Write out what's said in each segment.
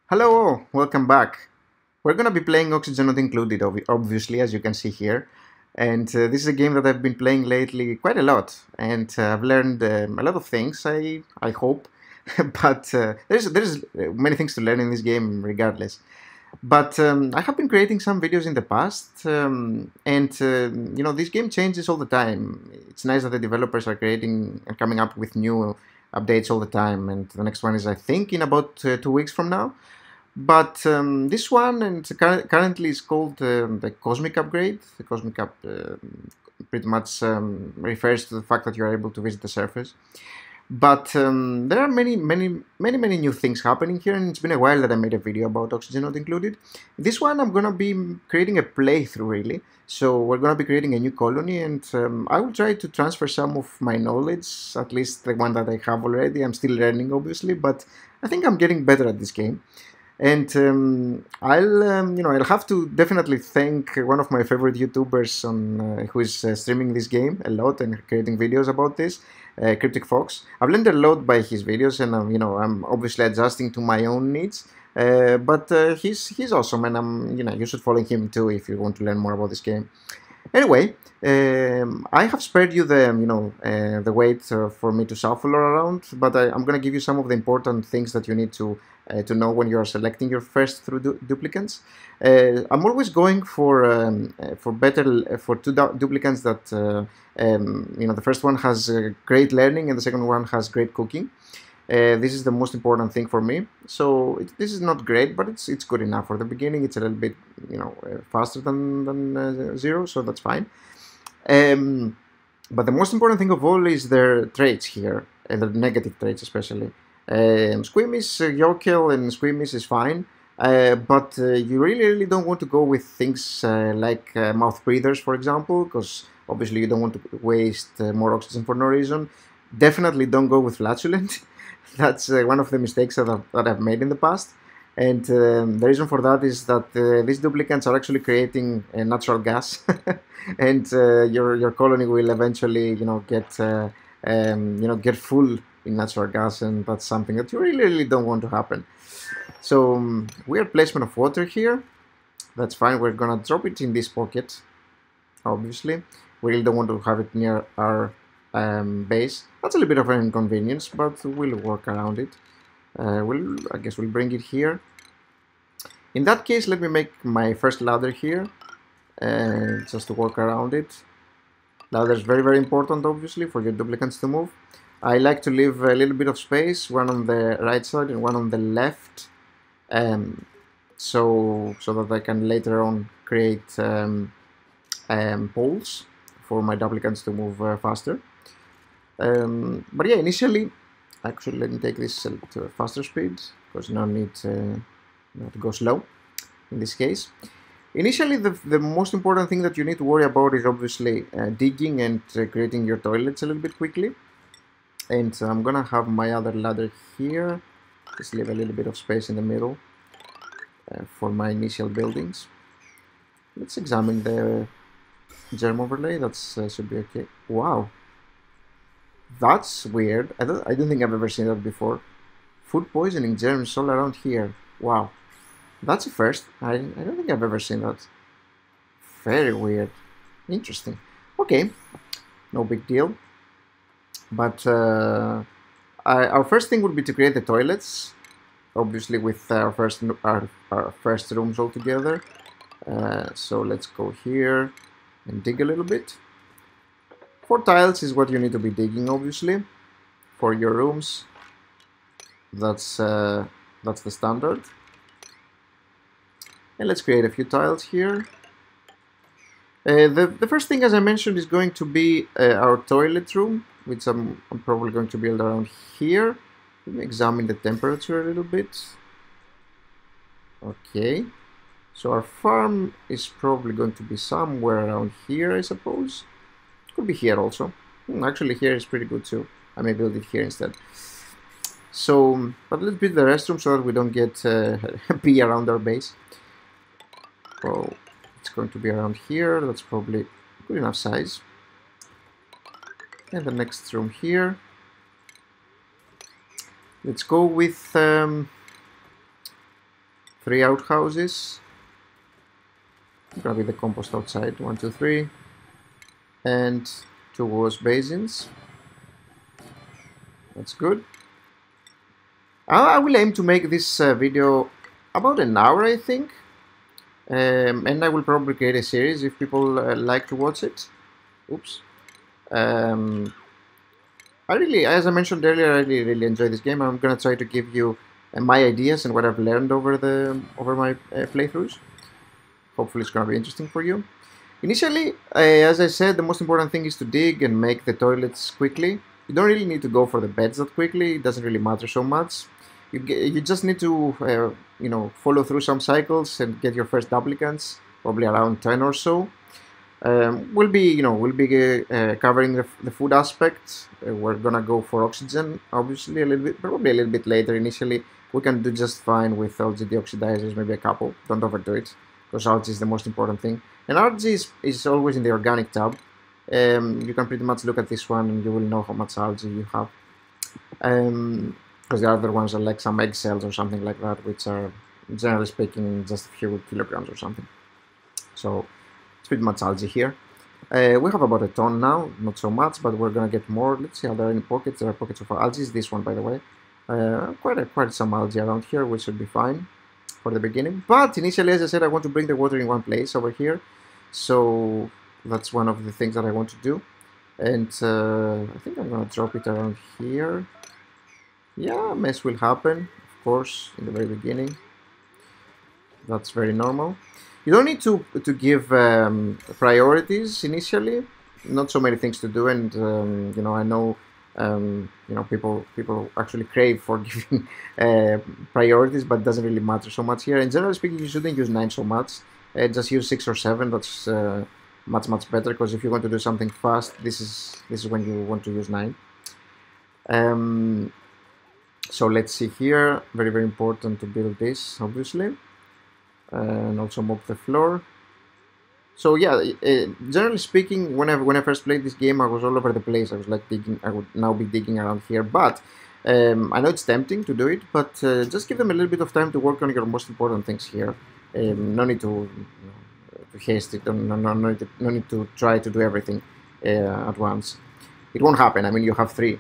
Hello, welcome back. We're gonna be playing Oxygen Not Included, obviously, as you can see here. And this is a game that I've been playing lately quite a lot, and I've learned a lot of things. I hope, but there's many things to learn in this game, regardless. But I have been creating some videos in the past, and this game changes all the time. It's nice that the developers are creating and coming up with new updates all the time. And the next one is, I think, in about 2 weeks from now. But this one, and currently is called the Cosmic Upgrade. The Cosmic Up pretty much refers to the fact that you are able to visit the surface. But there are many new things happening here, and it's been a while that I made a video about Oxygen Not Included. This one I'm gonna be creating a playthrough, really. So we're gonna be creating a new colony, and I will try to transfer some of my knowledge, at least the one that I have already. I'm still learning, obviously, but I think I'm getting better at this game. And I'll have to definitely thank one of my favorite YouTubers who is streaming this game a lot and creating videos about this, Cryptic Fox. I've learned a lot by his videos, and I'm obviously adjusting to my own needs. But he's awesome, and you should follow him too if you want to learn more about this game. Anyway, I have spared you the wait for me to shuffle around, but I'm gonna give you some of the important things that you need to know when you are selecting your first through duplicants. I'm always going for better for two duplicants that the first one has great learning and the second one has great cooking. This is the most important thing for me. So this is not great, but it's good enough for the beginning. It's a little bit faster than zero, so that's fine. But the most important thing of all is their traits here, and the negative traits especially. Squeamish, Yokel, and Squeamish is fine. But you really don't want to go with things like mouth breathers, for example, because obviously you don't want to waste more oxygen for no reason. Definitely don't go with flatulent. That's one of the mistakes that I've made in the past. And the reason for that is that these duplicants are actually creating natural gas, and your colony will eventually, get full in natural gas, and that's something that you really don't want to happen. So weird placement of water here. That's fine. We're gonna drop it in this pocket. Obviously, we really don't want to have it near our base. That's a little bit of an inconvenience, but we'll work around it. I guess we'll bring it here. In that case, let me make my first ladder here, just to work around it. Ladder is very important, obviously, for your duplicants to move. I like to leave a little bit of space, one on the right side and one on the left, so that I can later on create poles for my duplicants to move faster. But yeah, initially, actually, let me take this to a faster speed, because no need to go slow in this case. Initially, the most important thing that you need to worry about is obviously digging and creating your toilets a little bit quickly. And so I'm gonna have my other ladder here, just leave a little bit of space in the middle for my initial buildings. Let's examine the germ overlay. That should be okay. Wow. That's weird. I don't think I've ever seen that before. Food poisoning germs all around here. Wow. That's a first. I don't think I've ever seen that. Very weird. Interesting. Okay. No big deal. But our first thing would be to create the toilets. Obviously with our first rooms all together. So let's go here and dig a little bit. 4 tiles is what you need to be digging, obviously, for your rooms. That's the standard. And let's create a few tiles here. The first thing, as I mentioned, is going to be our toilet room, which I'm probably going to build around here. Let me examine the temperature a little bit. Okay. So our farm is probably going to be somewhere around here, I suppose. Could be here also. Actually, here is pretty good too. I may build it here instead. So, but let's build the restroom so that we don't get pee around our base. So it's going to be around here. That's probably good enough size. And the next room here. Let's go with 3 outhouses. Gonna be the compost outside. 1, 2, 3. And 2 wash basins. That's good. I will aim to make this video about an hour, I think. And I will probably create a series if people like to watch it. Oops. As I mentioned earlier, I really enjoy this game. I'm gonna try to give you my ideas and what I've learned over my playthroughs. Hopefully, it's gonna be interesting for you. Initially, as I said, the most important thing is to dig and make the toilets quickly. You don't really need to go for the beds that quickly. It doesn't really matter so much. You just need to follow through some cycles and get your first applicants, probably around 10 or so. We'll be covering the food aspect. We're gonna go for oxygen, obviously probably a little bit later. Initially, we can do just fine with algae deoxidizers, maybe a couple. Don't overdo it, because algae is the most important thing. And algae is always in the organic tab. You can pretty much look at this one and you will know how much algae you have. Because the other ones are like some egg cells or something like that, which are, generally speaking, just a few kilograms or something. So it's pretty much algae here. We have about a ton now, not so much, but we're gonna get more. Let's see, are there any pockets? There are pockets of algae. This one, by the way, quite some algae around here, which should be fine for the beginning. But initially, as I said, I want to bring the water in one place over here, so that's one of the things that I want to do. And I think I'm gonna drop it around here. Yeah, mess will happen, of course, in the very beginning. That's very normal. You don't need to give priorities initially. Not so many things to do, and I know people actually crave for giving priorities, but it doesn't really matter so much here. And generally speaking, you shouldn't use 9 so much. Just use 6 or 7. That's much better, because if you want to do something fast, this is when you want to use 9. So let's see here. Very important to build this, obviously. And also mop the floor. So yeah, generally speaking, when I first played this game, I was all over the place. I was like digging. I would now be digging around here, but I know it's tempting to do it. But just give them a little bit of time to work on your most important things here. No need to haste it. No need to try to do everything at once. It won't happen. I mean, you have 3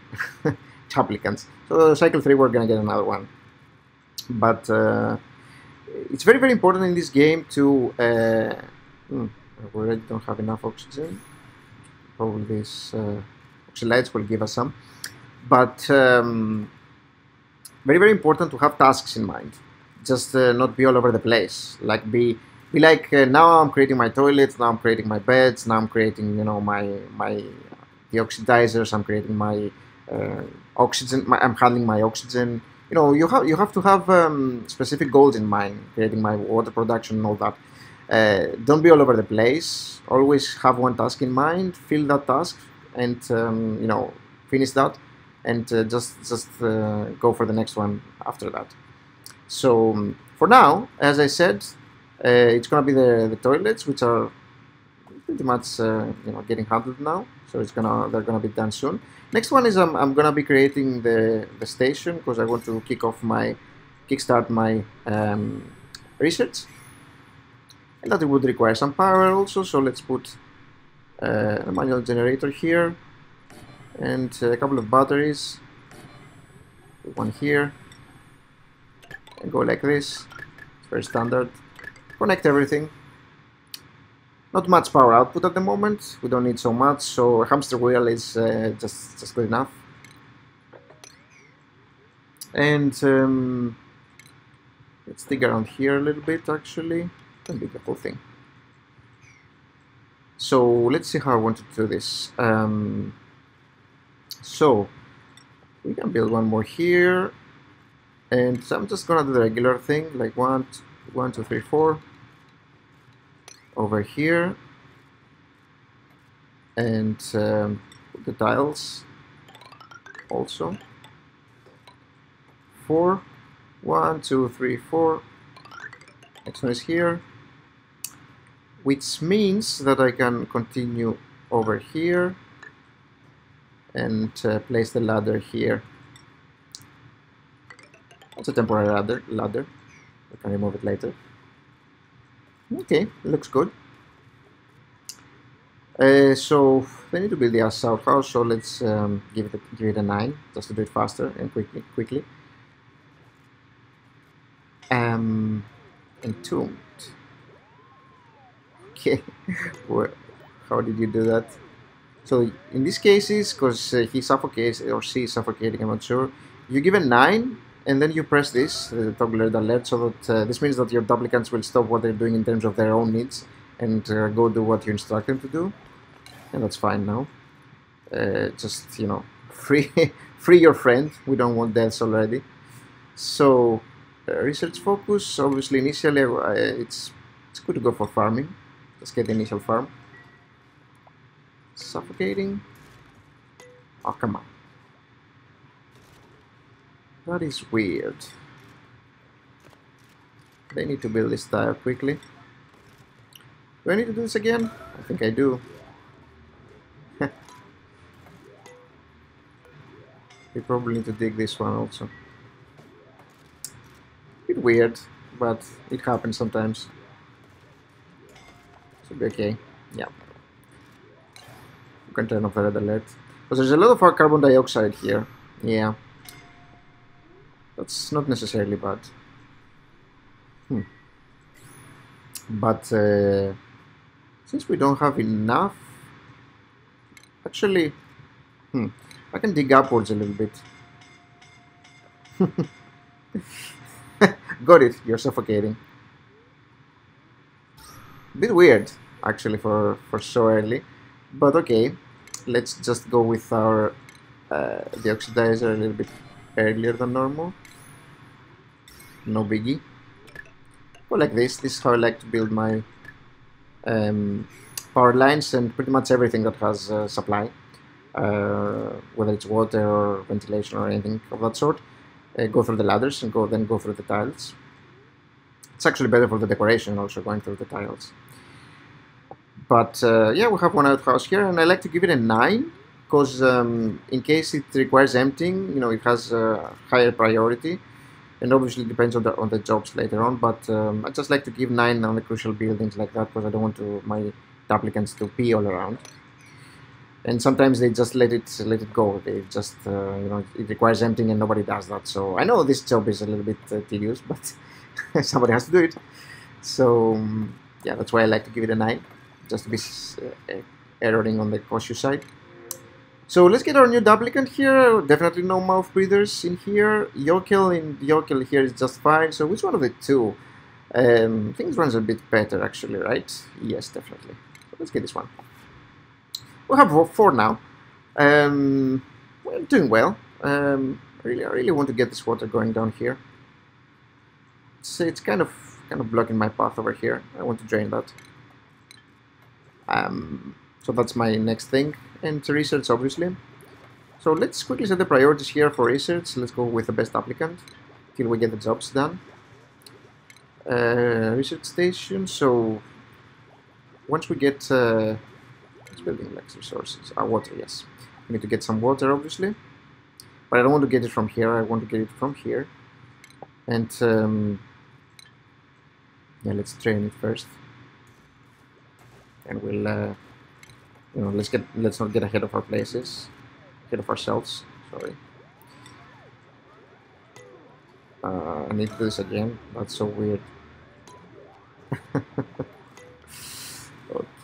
applicants. So cycle 3, we're gonna get another one. But it's very important in this game to we already don't have enough oxygen. Probably this oxylites will give us some, but very important to have tasks in mind. Just not be all over the place. Like be like now I'm creating my toilets, now I'm creating my beds, now I'm creating my deoxidizers, I'm creating my oxygen, I'm handling my oxygen. You have to have specific goals in mind, creating my water production and all that. Don't be all over the place. Always have one task in mind, fill that task, and finish that, and just go for the next one after that. So for now, as I said, it's gonna be the toilets, which are pretty much getting handled now. So they're gonna be done soon. Next one is I'm gonna be creating the station, because I want to kickstart my research, and that it would require some power also. So let's put a manual generator here and a couple of batteries. One here, and go like this. It's very standard. Connect everything. Not much power output at the moment. We don't need so much, so a hamster wheel is just good enough. And let's dig around here a little bit. Actually, can be the whole thing. So let's see how I want to do this. So we can build one more here, and so I'm just gonna do the regular thing, like 1, 2, 3, 4. Over here, and the tiles also. 4, 1, 2, 3, 4. Next one is here, which means that I can continue over here and place the ladder here. It's a temporary ladder. I can remove it later. Okay, looks good. So they need to build the outhouse, so let's give it a 9 just to do it faster and quickly. Entombed. Okay, how did you do that? So in these cases, because he suffocates or she is suffocating, I'm not sure, you give a 9 and then you press this, toggle red alert, so that this means that your duplicants will stop what they're doing in terms of their own needs and go do what you instruct them to do. And that's fine now. Just, you know, free free your friend. We don't want deaths already. So research focus, obviously initially it's good to go for farming. Let's get the initial farm. Suffocating. Oh, come on. That is weird. They need to build this tile quickly. Do I need to do this again? I think I do. We probably need to dig this one also. Bit weird, but it happens sometimes. Should be okay. Yeah. You can turn off the red alert. Because there's a lot of our carbon dioxide here. Yeah. That's not necessarily bad. But since we don't have enough, actually, I can dig upwards a little bit. Got it, you're suffocating. Bit weird, actually, for so early. But okay, let's just go with our deoxidizer a little bit earlier than normal. No biggie. Go like this. This is how I like to build my power lines and pretty much everything that has supply. Whether it's water or ventilation or anything of that sort, go through the ladders and then go through the tiles. It's actually better for the decoration also going through the tiles. But yeah, we have one outhouse here, and I like to give it a 9 because in case it requires emptying, you know, it has a higher priority, and obviously it depends on the jobs later on. But I just like to give 9 on the crucial buildings like that because I don't want my applicants to pee all around. And sometimes they just let it go. They just you know, it requires emptying and nobody does that. So I know this job is a little bit tedious, but somebody has to do it. So yeah, that's why I like to give it a 9, just to be erroring on the cautious side. So let's get our new duplicant here. Definitely no mouth breathers in here. Yokel here is just fine. So which one of the two? Things runs a bit better actually, right? Yes, definitely. So let's get this one. We have 4 now. We're doing well. I really want to get this water going down here. It's kind of blocking my path over here. I want to drain that. So that's my next thing, and research obviously. So let's quickly set the priorities here for research. Let's go with the best applicant till we get the jobs done. Research station. So once we get building like resources, water, yes. We need to get some water obviously, but I don't want to get it from here. I want to get it from here, and yeah, let's drain it first, and we'll you know, let's not get ahead of our places, ahead of ourselves. Sorry. I need to do this again. That's so weird.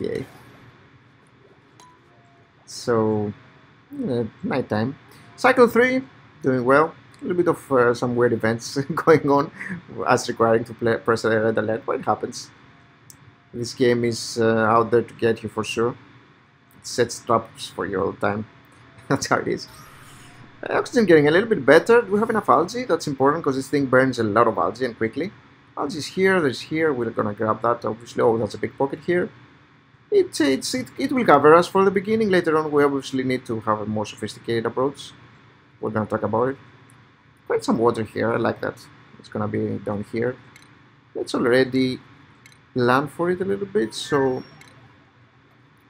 Okay. So, nighttime. Cycle 3, doing well. A little bit of some weird events going on, as requiring to press a red alert, but it happens. This game is out there to get you for sure. It sets traps for you all the time. That's how it is. Oxygen getting a little bit better. Do we have enough algae? That's important because this thing burns a lot of algae and quickly. Algae is here, there's here. We're gonna grab that obviously. Oh, that's a big pocket here. It will cover us for the beginning. Later on, we obviously need to have a more sophisticated approach. We're gonna talk about it. Quite some water here. I like that. It's gonna be down here. Let's already plan for it a little bit. So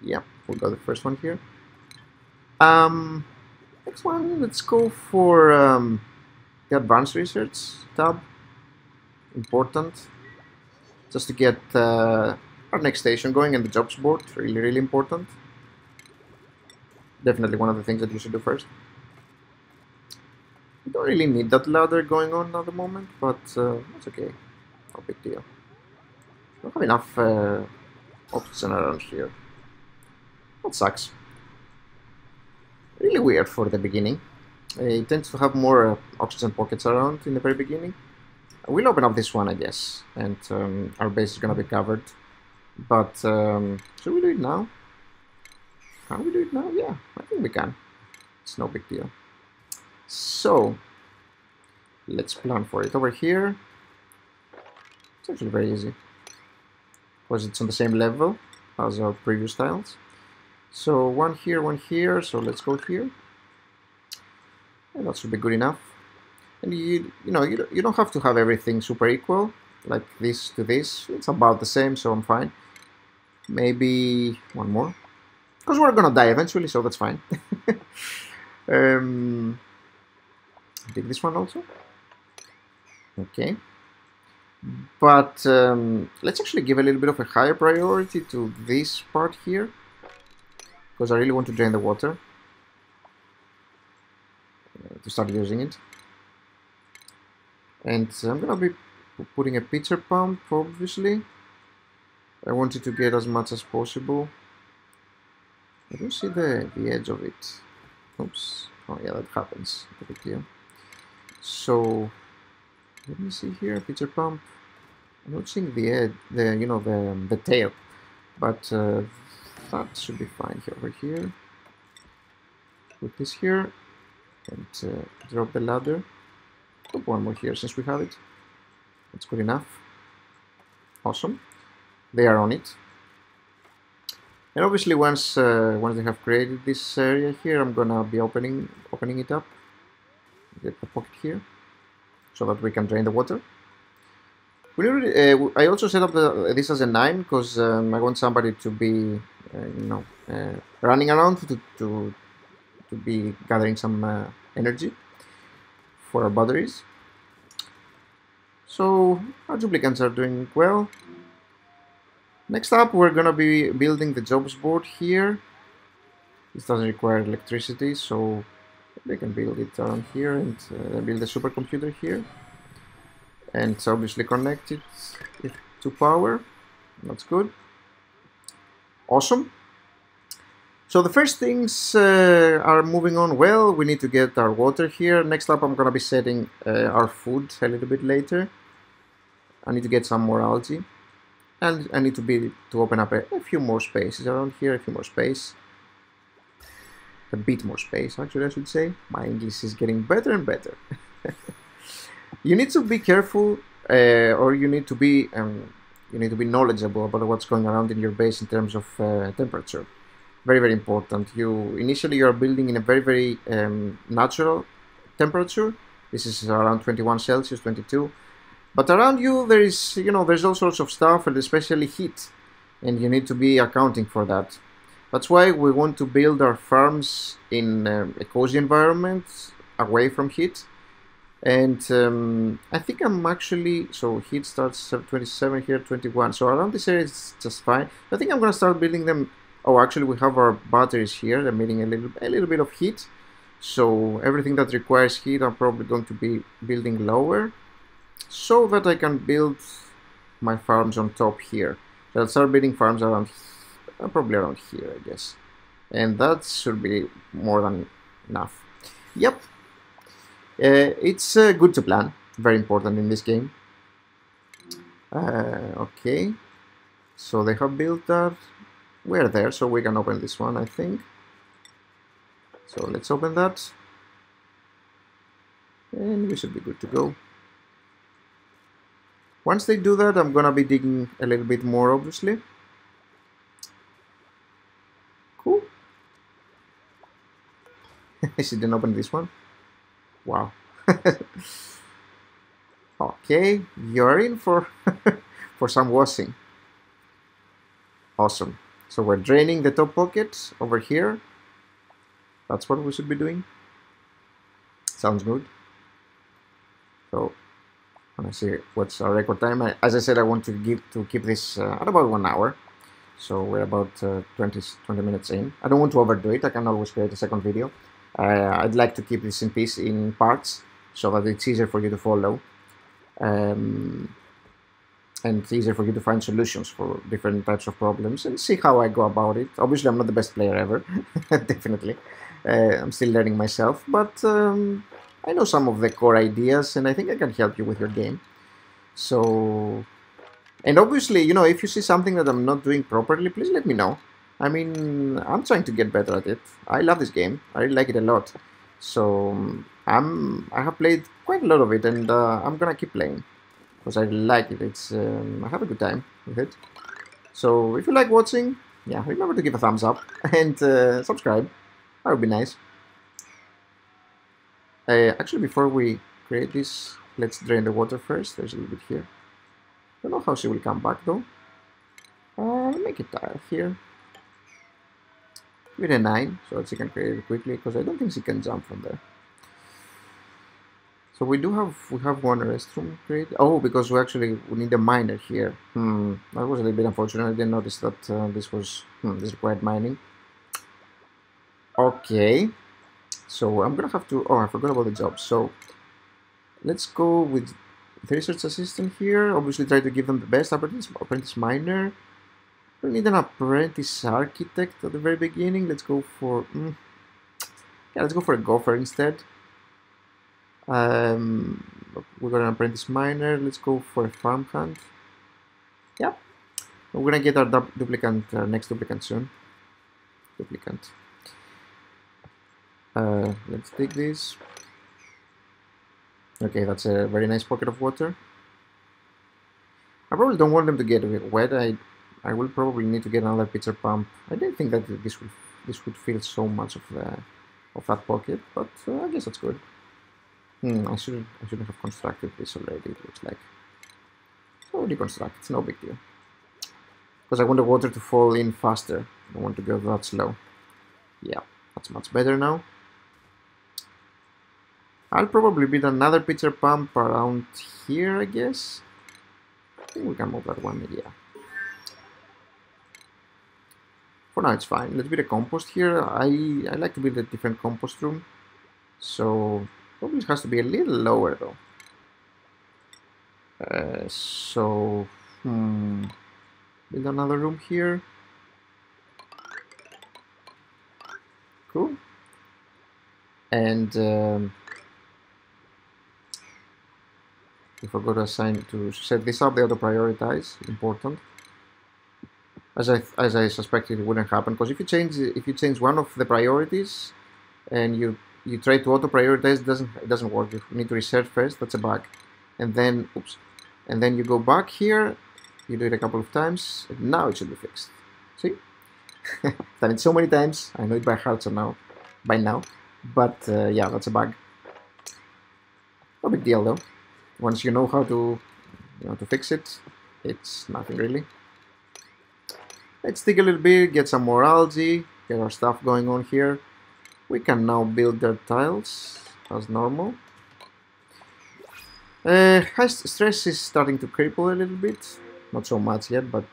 yeah, we'll go the first one here. Next one, let's go for the advanced research tab. important. Just to get our next station going and the jobs board, really, really important. Definitely one of the things that you should do first. You don't really need that ladder going on at the moment, but it's okay. No big deal. Don't have enough oxygen around here. That sucks. Really weird for the beginning. It tends to have more oxygen pockets around in the very beginning. We'll open up this one, I guess, and our base is gonna be covered. But should we do it now? Can we do it now? Yeah, I think we can. It's no big deal. So let's plan for it over here. It's actually very easy because it's on the same level as our previous tiles. So one here, so let's go here. And that should be good enough. And you don't have to have everything super equal, like this to this. It's about the same, so I'm fine. Maybe one more, because we're gonna die eventually, so that's fine. Take this one also. Okay. But let's actually give a little bit of a higher priority to this part here, because I really want to drain the water to start using it. And I'm gonna be putting a pitcher pump, obviously. I want it to get as much as possible. I don't see the edge of it. Oops. Oh yeah, that happens. No big deal. So let me see here, pitcher pump. I'm not seeing the edge, the tail, but that should be fine here. Over here, put this here, and drop the ladder. Put one more here since we have it. That's good enough. Awesome. They are on it. And obviously, once they have created this area here, I'm gonna be opening it up. Get the pocket here, so that we can drain the water. I also set up this as a 9 because I want somebody to be, running around to be gathering some energy for our batteries. So our duplicants are doing well. Next up, we're gonna be building the jobs board here. This doesn't require electricity, so they can build it around here and build a supercomputer here. And it's obviously connected to power. That's good. Awesome. So the first things are moving on well. We need to get our water here. Next up, I'm gonna be setting our food a little bit later. I need to get some more algae. And I need to open up a few more spaces around here, a few more space. A bit more space, actually, I should say. My English is getting better and better. You need to be careful, or you need to be knowledgeable about what's going around in your base in terms of temperature. Very, very important. Initially you are building in a very, very natural temperature. This is around 21 Celsius, 22. But around you there is, there's all sorts of stuff, and especially heat, and you need to be accounting for that. That's why we want to build our farms in a cozy environment, away from heat. And I think I'm actually, so heat starts 27 here, 21. So around this area is just fine. I think I'm gonna start building them. Oh, actually we have our batteries here, emitting a little bit of heat. So everything that requires heat, I'm probably going to be building lower, so that I can build my farms on top here. So I'll start building farms around, probably around here, I guess. And that should be more than enough. Yep. It's good to plan. Very important in this game. Okay. So they have built that. We're there, so we can open this one, I think. So let's open that. And we should be good to go. Once they do that, I'm gonna be digging a little bit more, obviously. Cool. She didn't open this one. Wow. Okay, you're in for for some washing. Awesome. So we're draining the top pocket over here. That's what we should be doing. Sounds good. So And I see what's our record time. As I said, I want to keep this at about 1 hour. So we're about 20 minutes in. I don't want to overdo it. I can always create a second video. I'd like to keep this in piece in parts so that it's easier for you to follow. And it's easier for you to find solutions for different types of problems and see how I go about it. Obviously, I'm not the best player ever, definitely. I'm still learning myself, but I know some of the core ideas, and I think I can help you with your game. So, and obviously, you know, if you see something that I'm not doing properly, please let me know. I mean, I'm trying to get better at it. I love this game. I really like it a lot. So, I have played quite a lot of it, and I'm gonna keep playing because I like it. It's I have a good time with it. So if you like watching, yeah, remember to give a thumbs up and subscribe. That would be nice. Actually, before we create this, let's drain the water first. There's a little bit here. Don't know how she will come back though. Make it here. With a 9, so that she can create it quickly, because I don't think she can jump from there. So we have one restroom created. Oh, because we need a miner here. That was a little bit unfortunate. I didn't notice that this required mining. Okay, so I'm gonna have to. Oh, I forgot about the job. So let's go with the research assistant here. Obviously, try to give them the best. Apprentice miner. We need an apprentice architect at the very beginning. Let's go for let's go for a gopher instead. We got an apprentice miner. Let's go for a farmhand. Yeah, we're gonna get our duplicant, next duplicant soon. Duplicant. Let's take this. Okay, that's a very nice pocket of water. I probably don't want them to get wet. I will probably need to get another pitcher pump. I didn't think that this would fill so much of that pocket, but I guess that's good. I shouldn't have constructed this already. It looks like. So reconstruct. It's no big deal. Because I want the water to fall in faster. I don't want to go that slow. Yeah, that's much better now. I'll probably build another pitcher pump around here, I guess. I think we can move that one, yeah. For now, it's fine. Let's build a compost here. I like to build a different compost room. So, probably it has to be a little lower, though. Build another room here. Cool. And we forgot to set this up. The auto prioritize, important. As I suspected it wouldn't happen, because if you change one of the priorities and you try to auto prioritize, it doesn't work. You need to reset first. That's a bug. And then you go back here. You do it a couple of times, and now it should be fixed. See? Done it so many times. I know it by heart by now. But yeah, that's a bug. No big deal though. Once you know how to fix it, it's nothing really. Let's dig a little bit, get some more algae, get our stuff going on here. We can now build their tiles as normal. High stress is starting to cripple a little bit. Not so much yet, but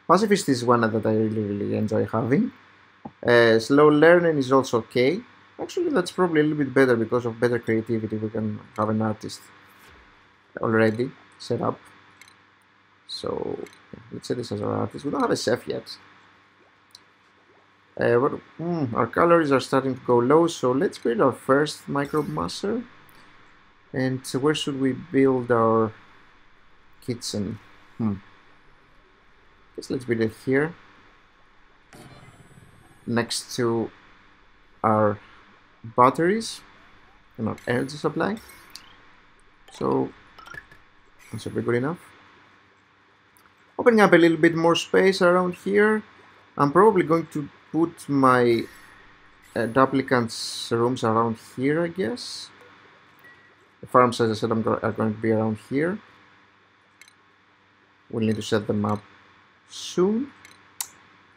pacifist is one that I really enjoy having. Slow learning is also okay. Actually, that's probably a little bit better because of better creativity. We can have an artist already set up. So let's say this as our artist. We don't have a chef yet. Our calories are starting to go low, so let's build our first microbe masser. And where should we build our kitchen? Guess let's build it here, next to our batteries and our energy supply. So that should be good enough. Opening up a little bit more space around here. I'm probably going to put my duplicants rooms around here, I guess. The farms, as I said, are going to be around here. We'll need to set them up soon.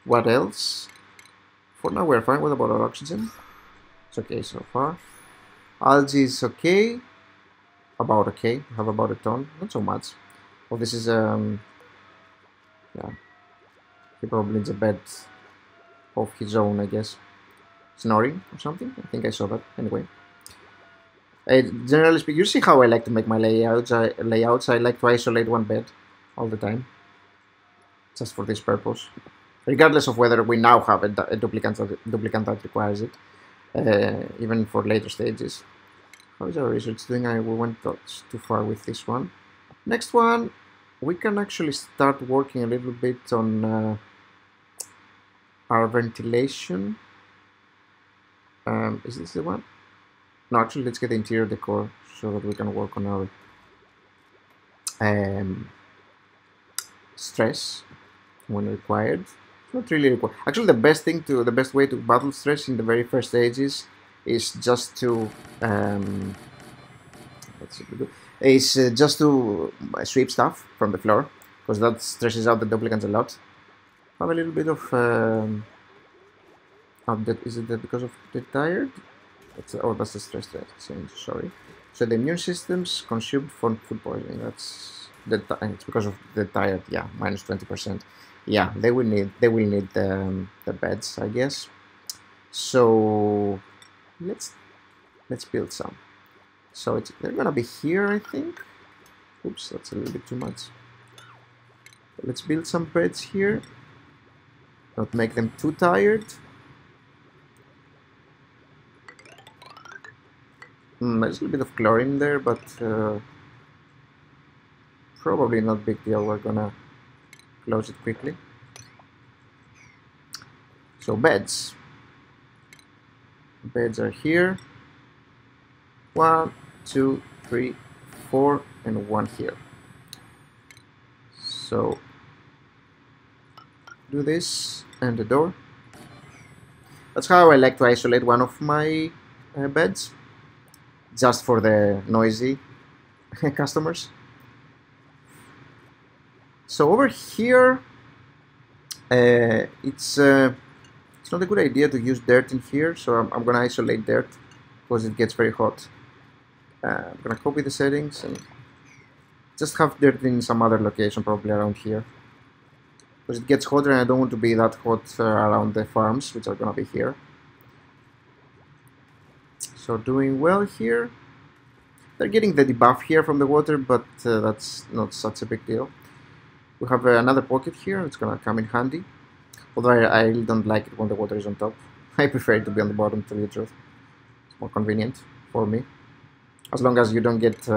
What else? For now we're fine. What about our oxygen? It's okay so far. Algae is okay. about okay. We have about a ton, not so much. Well, this is yeah. He probably needs a bed of his own, I guess. Snoring or something. I think I saw that. Anyway, generally speaking, you see how I like to make my layouts. I like to isolate one bed all the time, just for this purpose, regardless of whether we now have a duplicant that requires it, even for later stages. How is our research doing? We went too far with this one. Next one, we can actually start working a little bit on our ventilation. Is this the one? No, actually, let's get the interior decor so that we can work on our stress when required. It's not really required. Actually, the best way to battle stress in the very first stages is just to just to sweep stuff from the floor, because that stresses out the duplicants a lot. Have a little bit of is it because of the tired? That's the stress change. Sorry. So the immune system's consumed from food poisoning. It's because of the tired. Yeah, minus 20%. Yeah, they will need the beds, I guess. So let's build some. So they're gonna be here, I think. Oops, that's a little bit too much. Let's build some beds here. Not make them too tired. There's a little bit of chlorine there, but probably not big deal. We're gonna close it quickly. So beds. Beds are here. 1, 2, 3, 4, and 1 here. So do this and the door. That's how I like to isolate one of my beds, just for the noisy customers. So over here, it's not a good idea to use dirt in here, so I'm gonna isolate dirt because it gets very hot. I'm gonna copy the settings and just have dirt in some other location, probably around here, because it gets hotter and I don't want to be that hot around the farms, which are gonna be here. So doing well here. They're getting the debuff here from the water, but that's not such a big deal. We have another pocket here, it's gonna come in handy. Although I really don't like it when the water is on top. I prefer it to be on the bottom, to tell you the truth. It's more convenient for me. As long as you don't get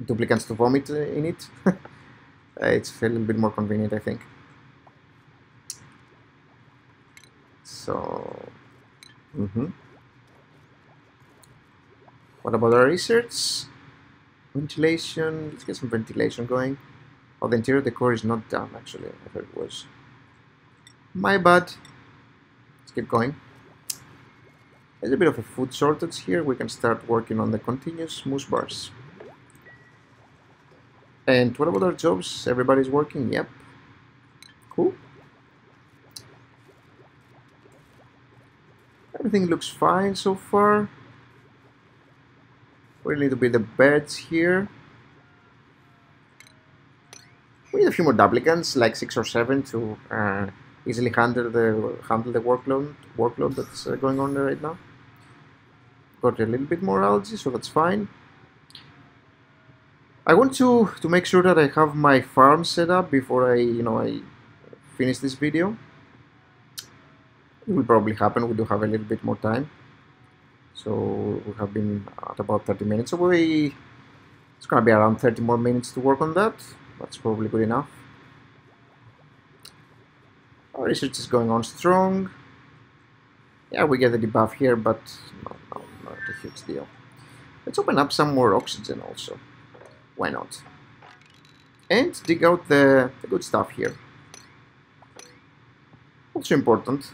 duplicants to vomit in it. It's a little bit more convenient, I think. So... What about our research? Ventilation, let's get some ventilation going. Oh, the interior decor is not done, actually. I thought it was. My bad. Let's keep going. There's a bit of a food shortage here. We can start working on the continuous moose bars. And what about our jobs? Everybody's working? Yep. Cool. Everything looks fine so far. We need to build the beds here. We need a few more duplicants, like 6 or 7, to easily handle the workload that's going on there right now. Got a little bit more algae, so that's fine. I want to make sure that I have my farm set up before I finish this video. It will probably happen. We do have a little bit more time. So we have been at about 30 minutes away. It's gonna be around 30 more minutes to work on that. That's probably good enough. Our research is going on strong. Yeah, we get the debuff here, but not a huge deal. Let's open up some more oxygen also. Why not? And dig out the good stuff here. Also important.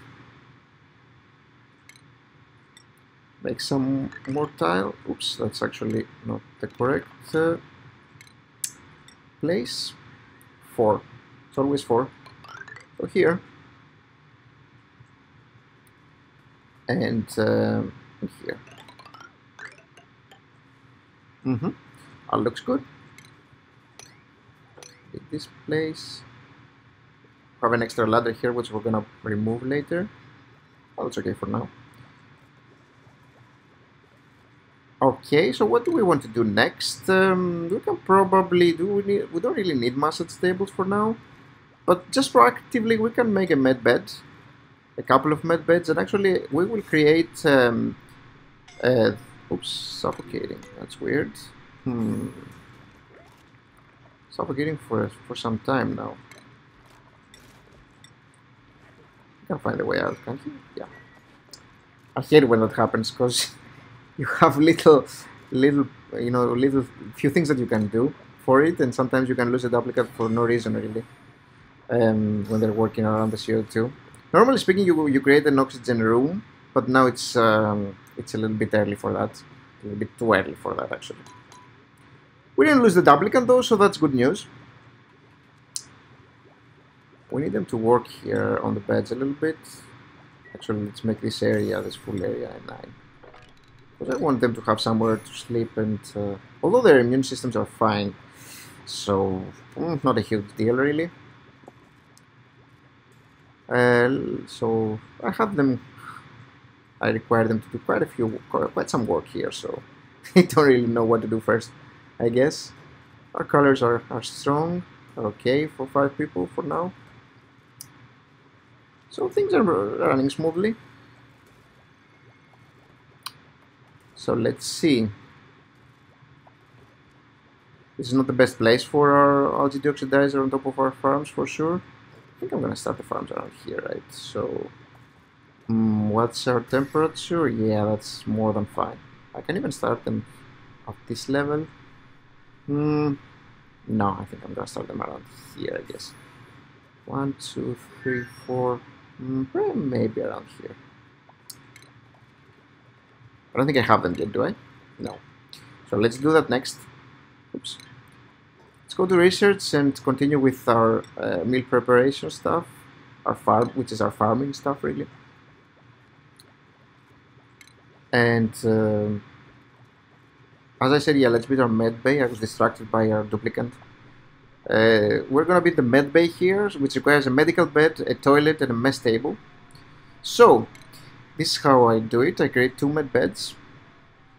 Make some more tile. Oops, that's actually not the correct place. 4. It's always 4. So here. And here. Mm-hmm. All looks good. This place. Have an extra ladder here, which we're gonna remove later. Oh, it's okay for now. Okay, so what do we want to do next? We can probably do. We don't really need massage tables for now, but just proactively we can make a med bed, a couple of med beds, and actually we will create. Oops, suffocating. That's weird. Suffocating for some time now. You can find a way out, can't you? Yeah. I hate when that happens because you have little, little few things that you can do for it, and sometimes you can lose a duplicate for no reason really. When they're working around the CO2. Normally speaking, you create an oxygen room, but now it's a little bit early for that. A little bit too early for that actually. We didn't lose the duplicant though, so that's good news. We need them to work here on the beds a little bit. Actually, let's make this area, this full area, a 9. Because I want them to have somewhere to sleep, and although their immune systems are fine, so not a huge deal really. So I have them. I require them to do quite some work here, so I don't really know what to do first. I guess our colors are strong, are okay for 5 people for now. So things are running smoothly. So let's see. This is not the best place for our algae deoxidizer on top of our farms for sure. I think I'm gonna start the farms around here, right? So, what's our temperature? Yeah, that's more than fine. I can even start them at this level. No, I think I'm gonna start them around here, I guess. 1, 2, 3, 4, maybe around here. I don't think I have them yet, do I? No. So let's do that next. Oops. Let's go to research and continue with our meal preparation stuff, our farm, which is our farming stuff, really. And as I said, yeah, let's build our med bay. I was distracted by our duplicant. We're gonna build the med bay here, which requires a medical bed, a toilet, and a mess table. So this is how I do it. I create 2 med beds.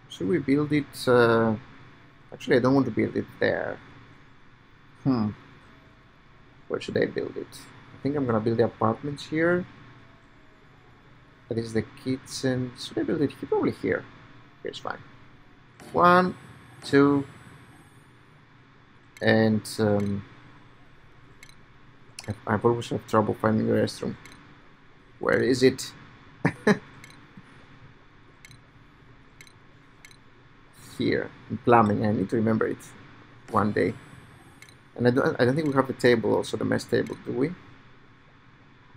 Should we build it? Actually, I don't want to build it there. Where should I build it? I think I'm gonna build the apartments here. This is the kitchen. Should I build it here? Probably here. Here's fine. 1, 2, and I've always had trouble finding the restroom. Where is it? Here in plumbing. I need to remember it one day. And I don't think we have the table, also the mess table, do we?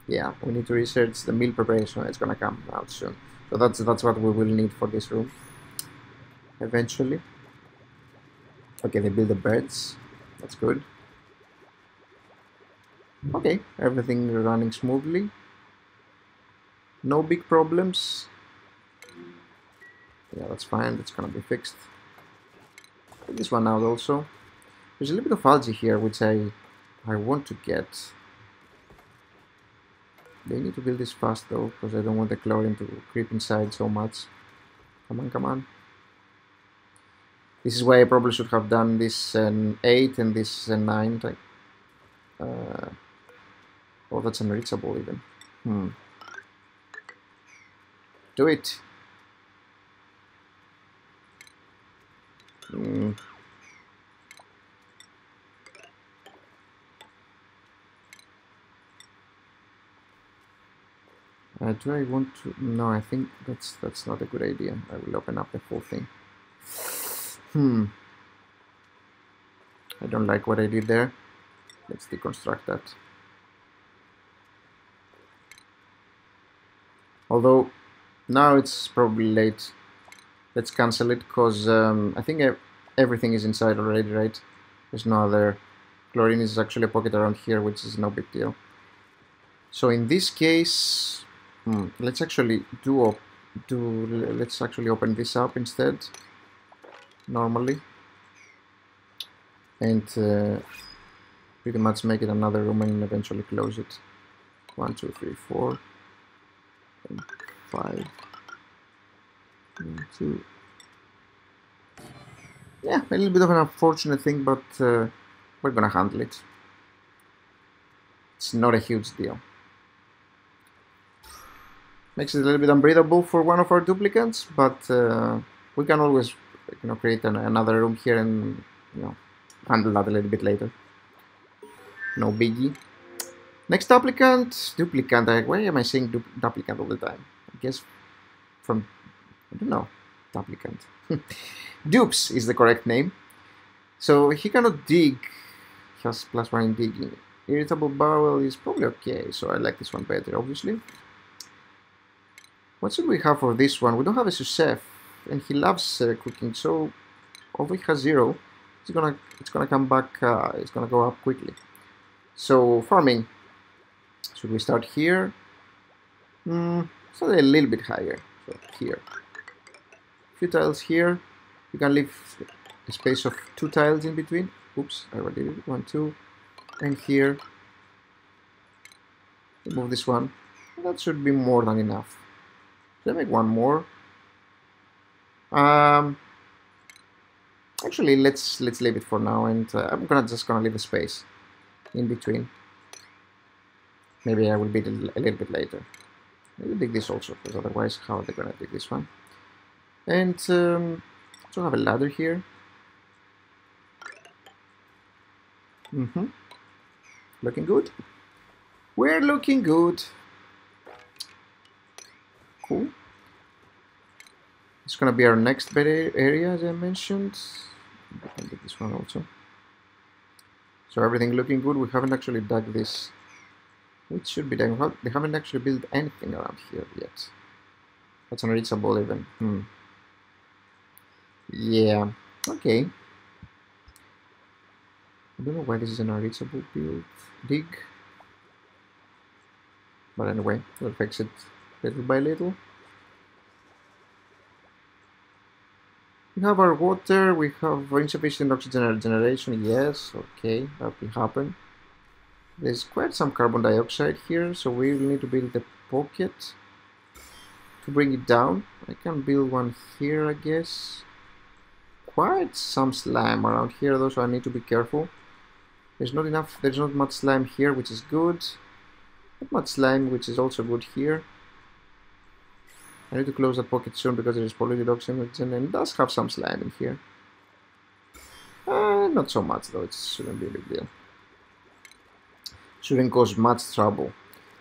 Yeah, we need to research the meal preparation. It's gonna come out soon. So that's what we will need for this room eventually. Okay, they build the beds. That's good. Okay, everything running smoothly. No big problems. Yeah, that's fine. That's gonna be fixed. Take this one out also. There's a little bit of algae here, which I want to get. They need to build this fast though, because I don't want the chlorine to creep inside so much. Come on, come on. This is why I probably should have done this 8 and this 9. Oh, that's unreachable even. Do it. Do I want to? No, I think that's not a good idea. I will open up the whole thing. I don't like what I did there. Let's deconstruct that. Although now it's probably late. Let's cancel it because I think everything is inside already, right? There's no other. Chlorine is actually a pocket around here, which is no big deal. So in this case, let's actually let's actually open this up instead. Normally, and pretty much make it another room and eventually close it. 1, 2, 3, 4, and 5. 1, 2. Yeah, a little bit of an unfortunate thing, but we're gonna handle it. It's not a huge deal. Makes it a little bit unbreathable for one of our duplicates, but we can always, create another room here and, handle that a little bit later. No biggie. Next duplicant. Why am I saying duplicant all the time? I guess from, I don't know, duplicant. Dupes is the correct name. So he cannot dig. He has +1 in digging. Irritable bowel is probably okay, so I like this one better, obviously. What should we have for this one? We don't have a sous-chef, and he loves cooking, so although he has 0, it's gonna come back. It's gonna go up quickly. So farming. Should we start here? Start a little bit higher. So here. A few tiles here. You can leave a space of 2 tiles in between. Oops, I already did it. 1, 2, and here. Remove this one. That should be more than enough. Should I make one more? Actually, let's leave it for now, and I'm just gonna leave a space in between. Maybe I will build it a little bit later. Maybe dig this also, because otherwise, how are they gonna dig this one? And also have a ladder here. Looking good. We're looking good. Cool. It's gonna be our next bed area, as I mentioned. I can dig this one also. So everything looking good. We haven't actually dug this. Which should be done. They haven't actually built anything around here yet. That's unreachable even. Yeah. Okay. I don't know why this is an unreachable build. Dig. But anyway, we'll fix it little by little. We have our water, we have insufficient oxygen generation, yes, okay, that will happen. There's quite some carbon dioxide here, so we will need to build a pocket to bring it down. I can build one here, I guess. Quite some slime around here though, so I need to be careful. There's not much slime here, which is good. Not much slime, which is also good here. I need to close that pocket soon because there is polluted oxygen and it does have some slime in here. Not so much though, it shouldn't be a big deal. Shouldn't cause much trouble.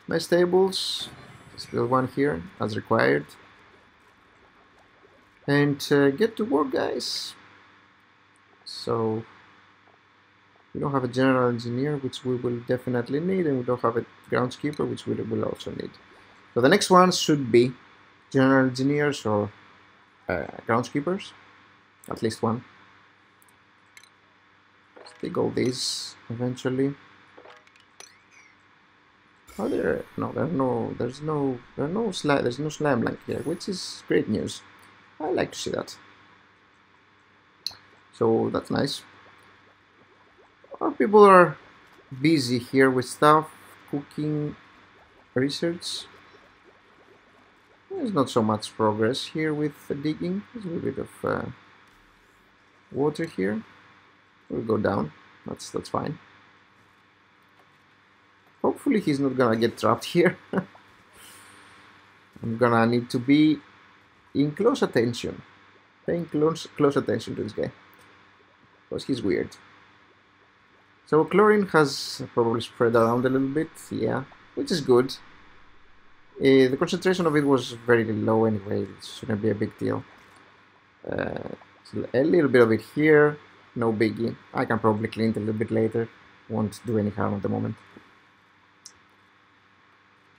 My stables, still one here as required. And get to work, guys. So we don't have a general engineer, which we will definitely need, and we don't have a groundskeeper, which we will also need. So the next one should be general engineers or groundskeepers, at least one. Let's dig all these eventually. Are there? No, there's no slime like here, which is great news. I like to see that. So that's nice. Our people are busy here with stuff, cooking, research. There's not so much progress here with digging. There's a little bit of water here. We'll go down. That's fine. Hopefully he's not gonna get trapped here. I'm gonna need to be in close attention. Paying close attention to this guy. Because he's weird. So chlorine has probably spread around a little bit, yeah, which is good. The concentration of it was very low anyway, it shouldn't be a big deal. So a little bit of it here, no biggie. I can probably clean it a little bit later, won't do any harm at the moment.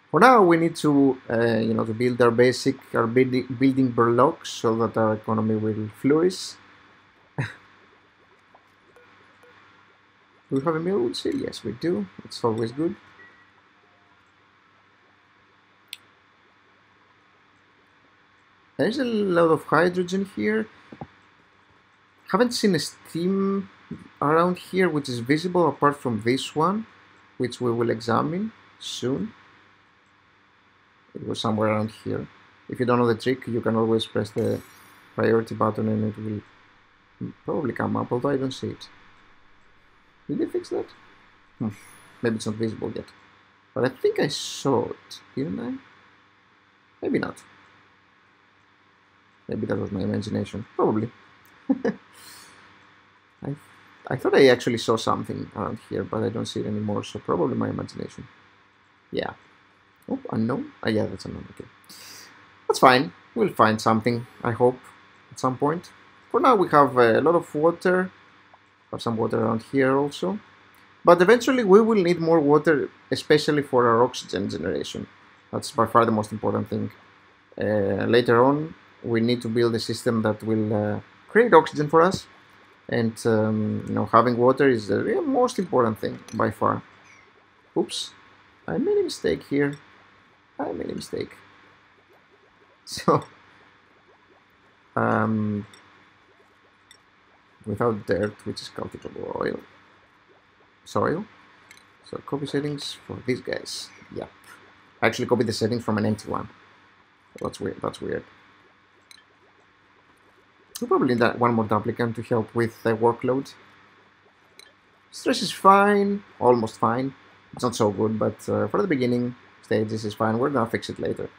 For now, we need to, to build our building blocks so that our economy will flourish. Do we have a millwood seal? Yes, we do. It's always good. There's a lot of hydrogen here. Haven't seen a steam around here which is visible apart from this one, which we will examine soon. It was somewhere around here. If you don't know the trick, you can always press the priority button and it will probably come up, although I don't see it. Did they fix that? Maybe it's not visible yet. But I think I saw it, didn't I? Maybe not. Maybe that was my imagination. Probably. I thought I actually saw something around here, but I don't see it anymore, so probably my imagination. Yeah. Oh, unknown? Ah, yeah, that's unknown. Okay. That's fine. We'll find something, I hope, at some point. For now, we have a lot of water. We have some water around here also. But eventually, we will need more water, especially for our oxygen generation. That's by far the most important thing. Later on, we need to build a system that will create oxygen for us. And, you know, having water is the most important thing, by far. Oops. I made a mistake here. I made a mistake. So, without dirt, which is cultivable oil, soil. So copy settings for these guys. Yep. I actually copied the settings from an empty one. That's weird. That's weird. We'll probably need one more duplicant to help with the workload. Stress is fine, almost fine. It's not so good, but for the beginning stage, this is fine. We're gonna fix it later.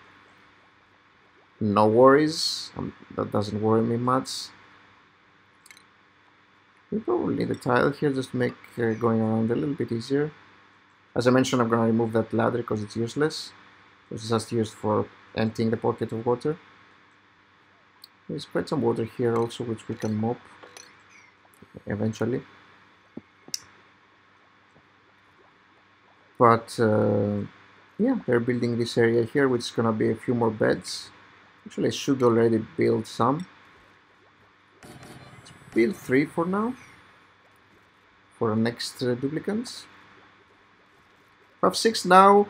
No worries. That doesn't worry me much. We probably need a tile here just to make going around a little bit easier. As I mentioned, I'm gonna remove that ladder because it's useless. It's just used for emptying the pocket of water. There's quite some water here also, which we can mop eventually. But yeah, they're building this area here, which is gonna be a few more beds. Actually, I should already build some. Let's build 3 for now, for our next duplicants. I have 6 now.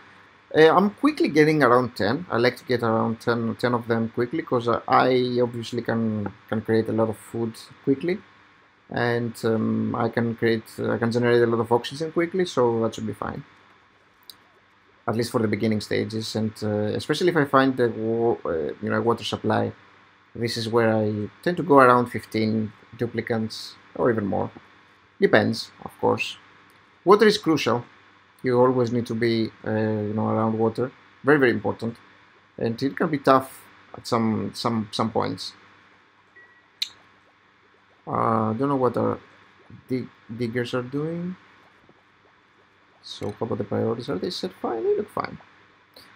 I'm quickly getting around 10. I like to get around 10 of them quickly because I obviously can create a lot of food quickly, and I can generate a lot of oxygen quickly, so that should be fine. At least for the beginning stages, and especially if I find the water supply. This is where I tend to go around 15 duplicants or even more. Depends, of course. Water is crucial. You always need to be around water. Very, very important. And it can be tough at some points. I don't know what our diggers are doing. So how about the priorities? Are they set fine? They look fine.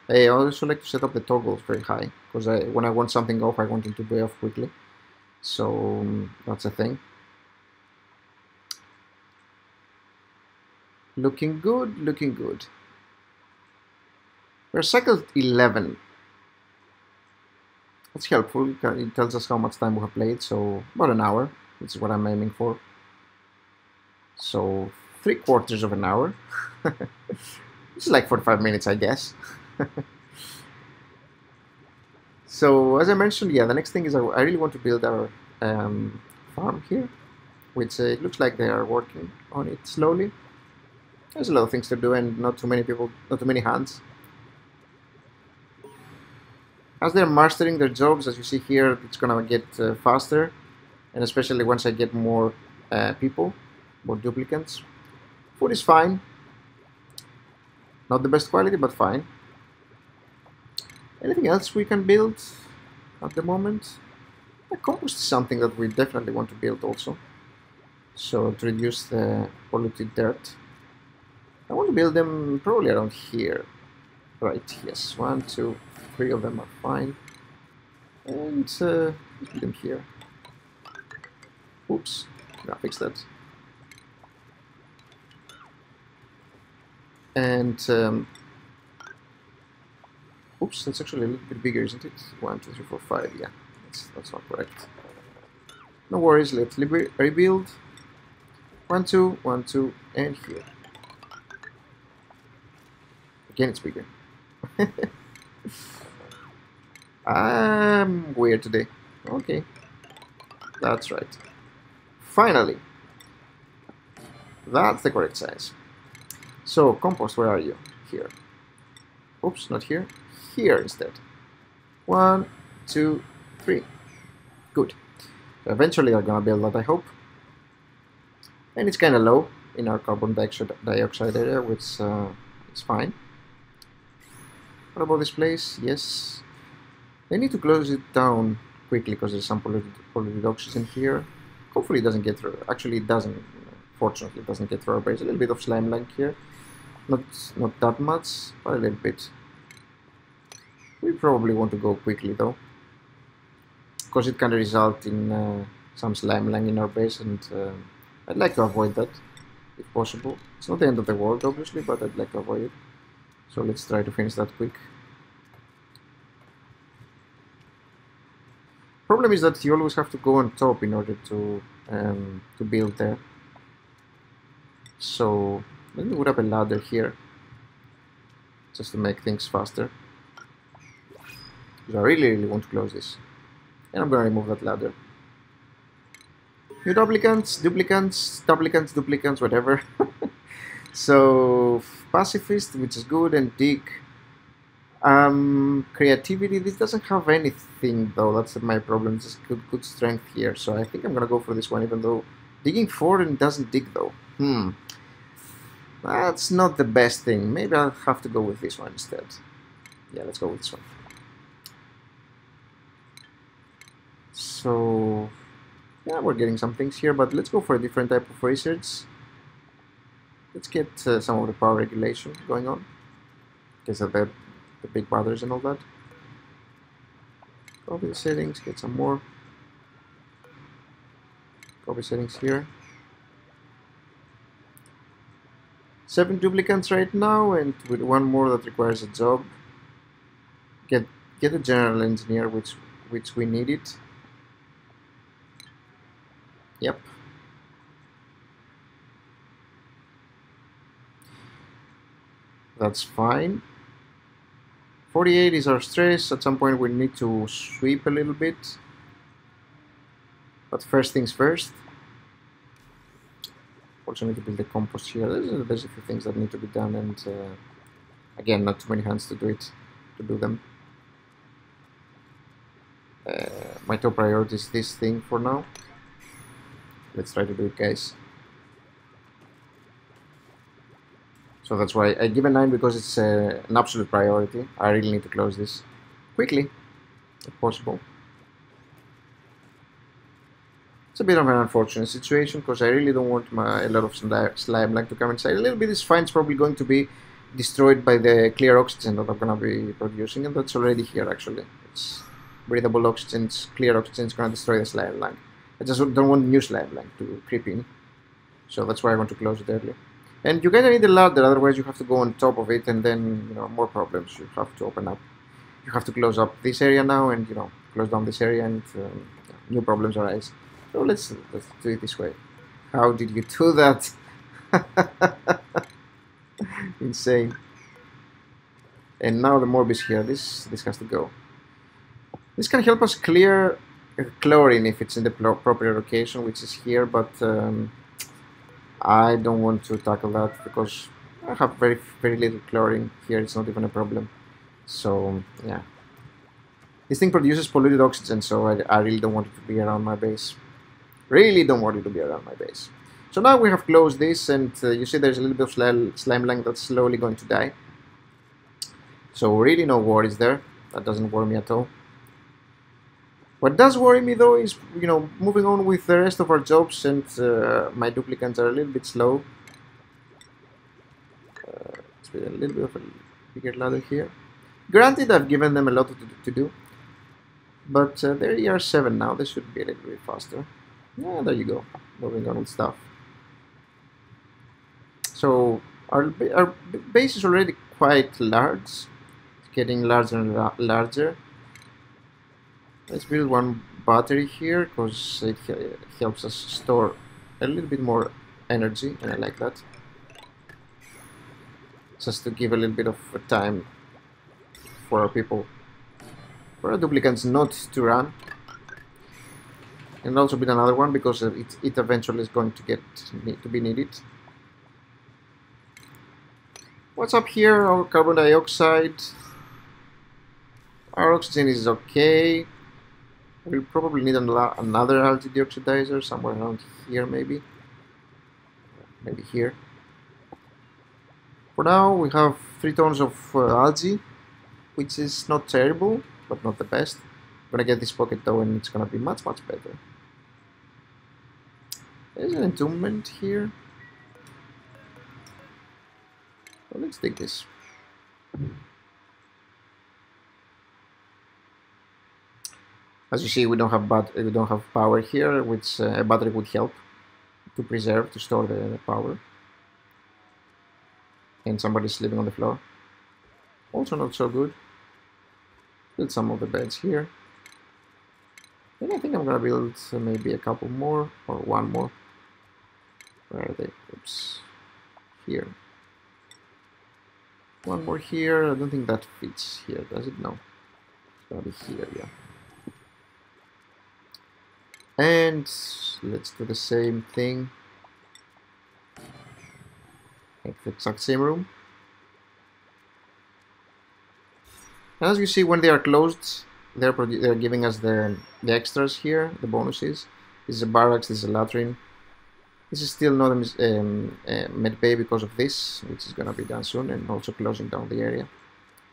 I also like to set up the toggles very high, because when I want something off, I want it to be off quickly. So that's a thing. Looking good, looking good. We're cycle 11. That's helpful. It tells us how much time we have played, so about an hour. Which is what I'm aiming for. So 3/4 of an hour. This is like 45 minutes, I guess. So as I mentioned, yeah, the next thing is I really want to build our farm here, which it looks like they are working on it slowly. There's a lot of things to do and not too many people, not too many hands. As they're mastering their jobs, as you see here, it's gonna get faster, and especially once I get more people, more duplicants. Food is fine. Not the best quality, but fine. Anything else we can build at the moment? The compost is something that we definitely want to build also. So to reduce the polluted dirt. I want to build them probably around here. Right, yes, 1, 2, 3 of them are fine. And let's build them here. Oops, gotta fix that. And oops, that's actually a little bit bigger, isn't it? 1, 2, 3, 4, 5. Yeah, that's not correct. No worries. Let's rebuild. 1, 2, 1, 2, and here. Again, it's bigger. I'm weird today. Okay, that's right. Finally, That's the correct size. So, compost, where are you? Here. Oops, not here. Here instead. 1, 2, 3. Good. So eventually they're gonna build that, I hope. And it's kind of low in our carbon dioxide area, which is fine. What about this place? Yes. I need to close it down quickly because there's some polluted oxygen here. Hopefully it doesn't get through. Actually, it doesn't. Fortunately, it doesn't get through our base. A little bit of slime line here. Not that much, but a little bit. We probably want to go quickly though, because it can result in some slime line in our base, and I'd like to avoid that if possible. It's not the end of the world, obviously, but I'd like to avoid it. So let's try to finish that quick. Problem is that you always have to go on top in order to build there. So let me put up a ladder here, just to make things faster. Because I really want to close this. And I'm gonna remove that ladder. New duplicants, duplicants, whatever. So pacifist, which is good, and dig. Creativity, this doesn't have anything though, that's my problem. Just good strength here, so I think I'm gonna go for this one, even though digging 4 and doesn't dig though. That's not the best thing. Maybe I'll have to go with this one instead. Yeah, let's go with this one. So yeah, we're getting some things here, but let's go for a different type of research. Let's get some of the power regulation going on, because of the big brothers and all that. Copy the settings, get some more. Copy settings here. 7 duplicants right now, and with one more that requires a job. Get a general engineer, which we need it. Yep. That's fine. 48 is our stress. At some point we need to sweep a little bit. But first things first. Also need to build the compost here. There's a few things that need to be done, and again, not too many hands to do them. My top priority is this thing for now. Let's try to do it, guys. So that's why I give a 9, because it's an absolute priority. I really need to close this quickly, if possible. It's a bit of an unfortunate situation, because I really don't want a lot of slime line to come inside. A little bit is fine. It's probably going to be destroyed by the clear oxygen that I'm going to be producing, and that's already here actually. It's breathable oxygen, clear oxygen is going to destroy the slime line. I just don't want new slime line to creep in, so that's why I want to close it early. And you kind of need a ladder, otherwise you have to go on top of it, and then more problems you have to open up. You have to close up this area now, and close down this area, and new problems arise. So let's do it this way. How did you do that? Insane. And now the Morb is here. This has to go. This can help us clear chlorine if it's in the proper location, which is here, but I don't want to tackle that because I have very little chlorine here. It's not even a problem. So yeah, this thing produces polluted oxygen, so I really don't want it to be around my base. Really don't want it to be around my base. So now we have closed this, and you see there's a little bit of slime line that's slowly going to die. So really no worries there. That doesn't worry me at all. What does worry me though is, moving on with the rest of our jobs, and my duplicants are a little bit slow. Let's put a little bit of a bigger ladder here. Granted, I've given them a lot to do, but they're ER7 now. They should be a little bit faster. Yeah, there you go. Moving on with stuff. So our base is already quite large. It's getting larger and larger. Let's build one battery here, because it helps us store a little bit more energy, and I like that. Just to give a little bit of time for our people, for our duplicants not to run. And also build another one, because it eventually is going to be needed. What's up here? Our carbon dioxide. Our oxygen is okay. We'll probably need another algae deoxidizer somewhere around here, maybe. Maybe here. For now, we have 3 tons of algae, which is not terrible, but not the best. I'm gonna get this pocket though, and it's gonna be much, much better. There's an entombment here. Well, let's take this. As you see, we don't have power here, which a battery would help to preserve, to store the power. And somebody's sleeping on the floor. Also not so good. Build some of the beds here. Then I think I'm gonna build maybe a couple more or one more. Where are they? Oops. Here. One more here. I don't think that fits here, does it? No. It's gonna be here, yeah. And let's do the same thing. Like the exact same room. And as you see, when they are closed, they're giving us the extras here, the bonuses. This is a barracks, this is a latrine. This is still not a med bay because of this, which is gonna be done soon, and also closing down the area.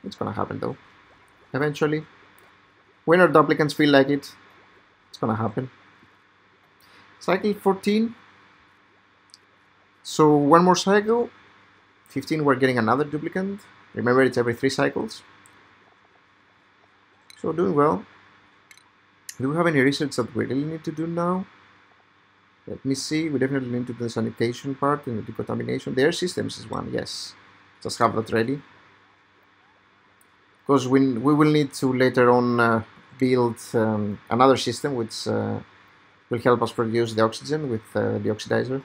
It's gonna happen though, eventually. When our duplicants feel like it, it's gonna happen. Cycle 14. So one more cycle. 15, we're getting another duplicant. Remember, it's every 3 cycles. So doing well. Do we have any research that we really need to do now? Let me see. We definitely need to do the sanitation part and the decontamination. The air systems is one, yes. Just have that ready. Because we will need to later on build another system which will help us produce the oxygen with the oxidizer.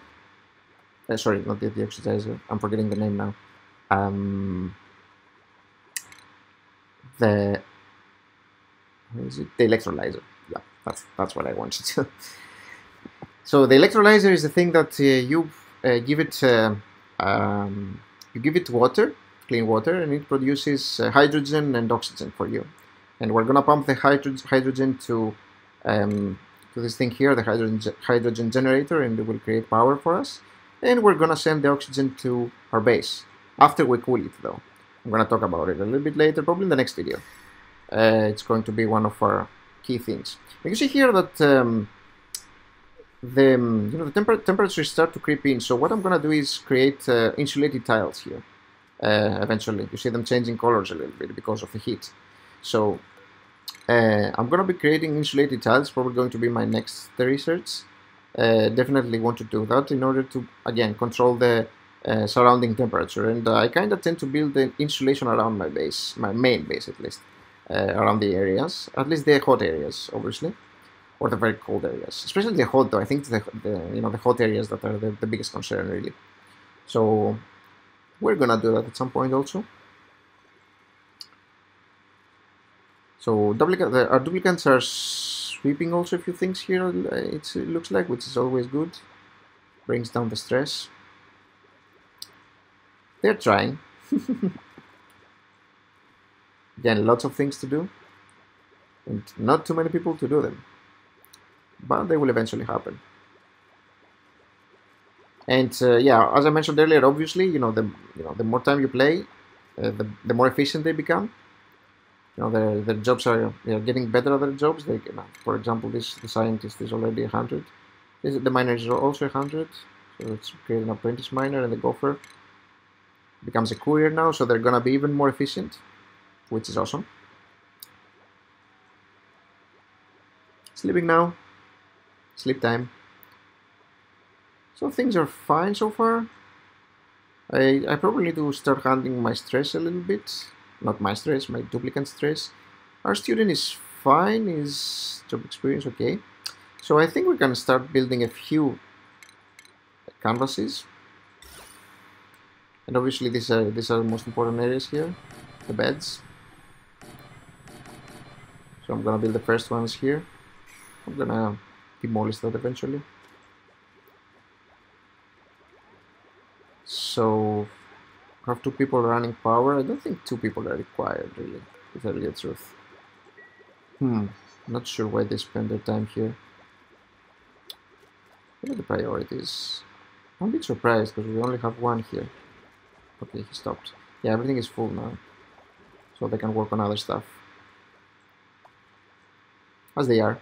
Sorry, not the oxidizer. I'm forgetting the name now. What is it? The electrolyzer. Yeah, that's what I wanted to. So the electrolyzer is the thing that you give it water, clean water, and it produces hydrogen and oxygen for you. And we're gonna pump the hydrogen to this thing here, the hydrogen generator, and it will create power for us. And we're gonna send the oxygen to our base after we cool it, though. I'm gonna talk about it a little bit later, probably in the next video. It's going to be one of our key things. You can see here that the temperatures start to creep in. So what I'm gonna do is create insulated tiles here. Eventually, you see them changing colors a little bit because of the heat. So I'm gonna be creating insulated tiles. Probably going to be my next research. Definitely want to do that in order to again control the surrounding temperature. And I kind of tend to build the insulation around my base, my main base at least. Around the areas, at least the hot areas, obviously, or the very cold areas. Especially the hot, though. I think the hot areas that are the biggest concern, really. So we're gonna do that at some point also. So our duplicants are sweeping also a few things here. It looks like, which is always good. Brings down the stress. They're trying. Again, lots of things to do, and not too many people to do them, but they will eventually happen. And yeah, as I mentioned earlier, obviously, the more time you play, the more efficient they become. Their jobs are getting better at their jobs. They can, for example, the scientist is already 100. The miner is also 100. So let's create an apprentice miner, and the gopher becomes a courier now. So they're gonna be even more efficient, which is awesome. Sleeping now. Sleep time. So things are fine so far. I probably need to start handling my stress a little bit. Not my stress, my duplicant stress. Our student is fine, his job experience okay. So I think we can start building a few canvases. And obviously these are the most important areas here, the beds. So I'm gonna build the first ones here. I'm gonna demolish that eventually. So have 2 people running power. I don't think 2 people are required, really, if I tell you the truth. Not sure why they spend their time here. What are the priorities? I'm a bit surprised because we only have 1 here. Okay, he stopped. Yeah, everything is full now, so they can work on other stuff. As they are.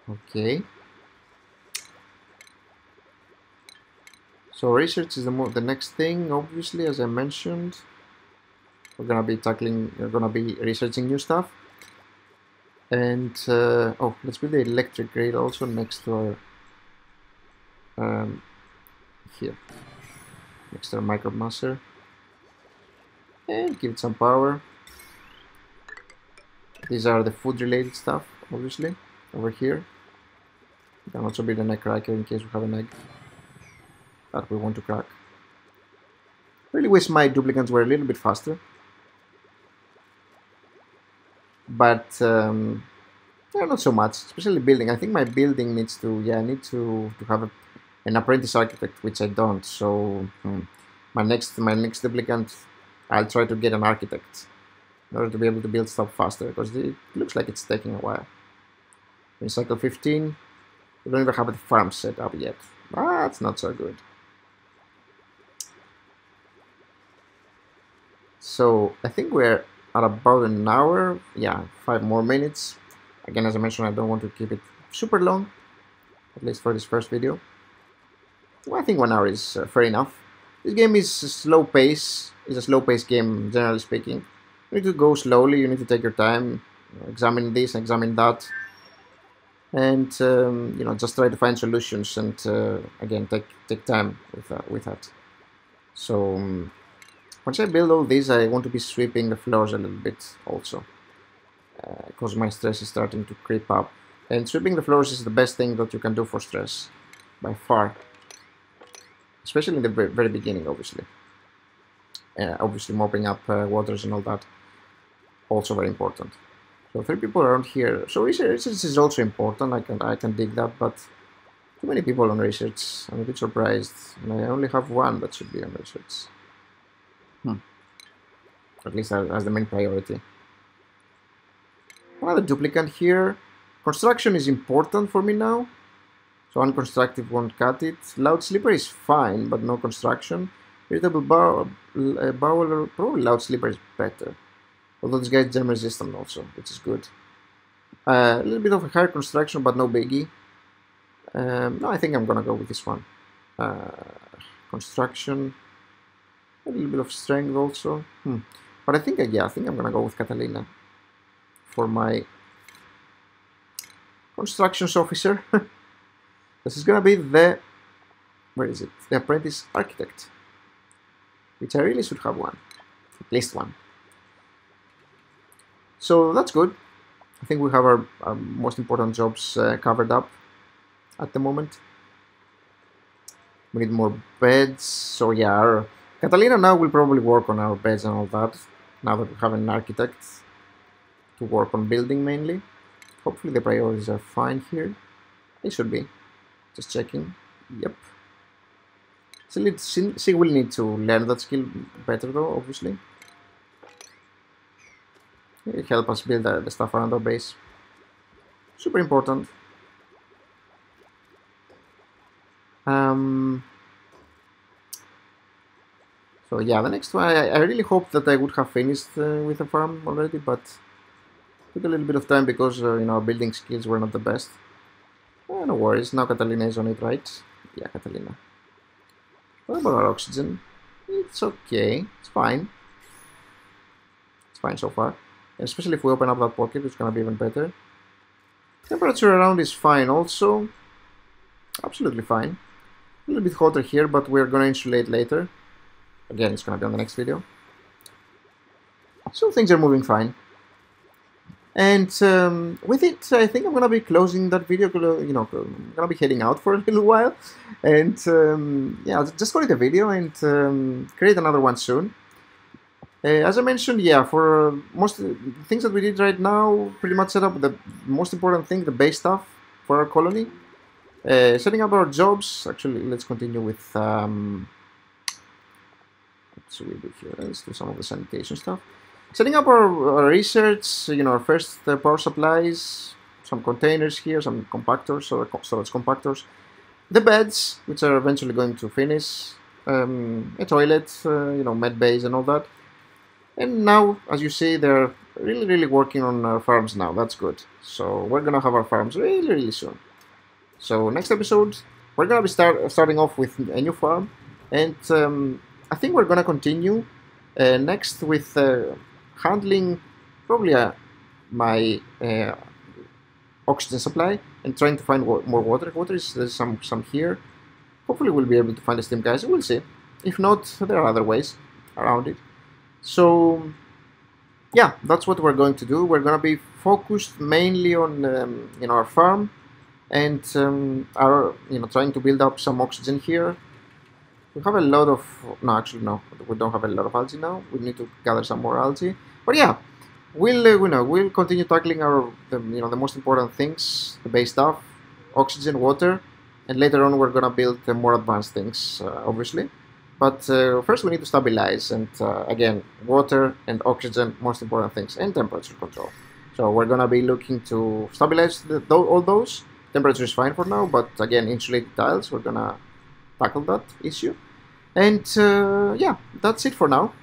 Okay. So research is the next thing, obviously, as I mentioned. We're gonna be researching new stuff. And oh, let's build the electric grid also next to our here, next to our micromaster, and give it some power. These are the food related stuff, obviously, over here. We can also build an egg cracker in case we have an egg that we want to crack. Really wish my duplicants were a little bit faster, but not so much, especially building. I think my building needs to, I need to have an apprentice architect, which I don't. So my next duplicant, I'll try to get an architect in order to be able to build stuff faster, because it looks like it's taking a while. In cycle 15, we don't even have the farm set up yet. That's not so good. So I think we're at about an hour. Yeah, 5 more minutes. Again, as I mentioned, I don't want to keep it super long, at least for this first video. Well, I think 1 hour is fair enough. This game is a slow pace. It's a slow pace game, generally speaking. You need to go slowly. You need to take your time, examine this, examine that, and just try to find solutions. And again, take time with that. So once I build all these, I want to be sweeping the floors a little bit also, because my stress is starting to creep up. And sweeping the floors is the best thing that you can do for stress, by far. Especially in the very beginning, obviously. Obviously mopping up waters and all that, also very important. So 3 people around here. So research is also important. I can dig that, but too many people on research. I'm a bit surprised. And I only have 1 that should be on research. At least as the main priority. Another duplicant here. Construction is important for me now. So unconstructive won't cut it. Loud sleeper is fine, but no construction. Irritable bowel, probably loud sleeper is better. Although this guy is germ resistant also, which is good. A little bit of a higher construction, but no biggie. No, I think I'm gonna go with this one. Construction. A little bit of strength also. But I think I'm gonna go with Catalina for my constructions officer. This is gonna be the, where is it? The apprentice architect, which I really should have 1, at least 1. So that's good. I think we have our most important jobs covered up at the moment. We need more beds. So yeah, Catalina now will probably work on our beds and all that, now that we have an architect to work on building mainly. Hopefully the priorities are fine here. They should be. Just checking. Yep. She will need to learn that skill better though, obviously. It'll help us build the stuff around our base. Super important. So yeah, the next one, I really hope that I would have finished with the farm already, but took a little bit of time because our building skills were not the best. No worries, now Catalina is on it, right? Yeah, Catalina. What about our oxygen? It's okay, it's fine. It's fine so far. And especially if we open up that pocket, it's gonna be even better. Temperature around is fine also. Absolutely fine. A little bit hotter here, but we're gonna insulate later. Again, it's gonna be on the next video. So things are moving fine. And with it, I think I'm gonna be closing that video. I'm gonna be heading out for a little while, and yeah, just call it a video and create another one soon. As I mentioned, yeah, for most things that we did right now, pretty much set up the most important thing, the base stuff for our colony. Setting up our jobs. Actually, let's continue with what should we do here? Let's do some of the sanitation stuff. Setting up our research, our first power supplies, some containers here, some compactors, storage compactors, the beds, which are eventually going to finish, a toilet, med bays and all that. And now, as you see, they're really working on our farms now. That's good. So we're gonna have our farms really soon. So next episode, we're gonna be starting off with a new farm, and I think we're gonna continue next with handling probably my oxygen supply and trying to find more water. There's some here. Hopefully we'll be able to find the steam guys. We'll see. If not, there are other ways around it. So yeah, that's what we're going to do. We're gonna be focused mainly on our farm and trying to build up some oxygen here. We have a lot of no, we don't have a lot of algae now. We need to gather some more algae. But yeah, we'll continue tackling the most important things, the base stuff, oxygen, water, and later on we're gonna build the more advanced things, obviously. But first we need to stabilize, and again, water and oxygen, most important things, and temperature control. So we're gonna be looking to stabilize all those. Temperature is fine for now, but again, insulated tiles, we're gonna tackle that issue. And yeah, that's it for now.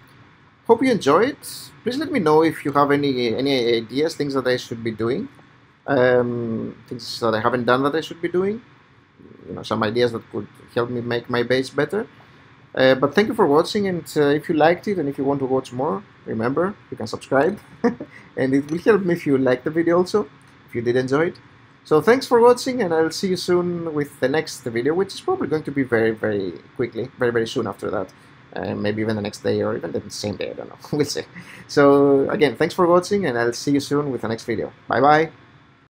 Hope you enjoyed. Please let me know if you have any ideas, things that I should be doing, things that I haven't done that I should be doing. Some ideas that could help me make my base better. But thank you for watching, and if you liked it and if you want to watch more, remember, you can subscribe. And it will help me if you like the video also, if you did enjoy it. So thanks for watching, and I'll see you soon with the next video, which is probably going to be very quickly, very soon after that. Maybe even the next day or even the same day, I don't know. We'll see. So again, thanks for watching, and I'll see you soon with the next video. Bye bye.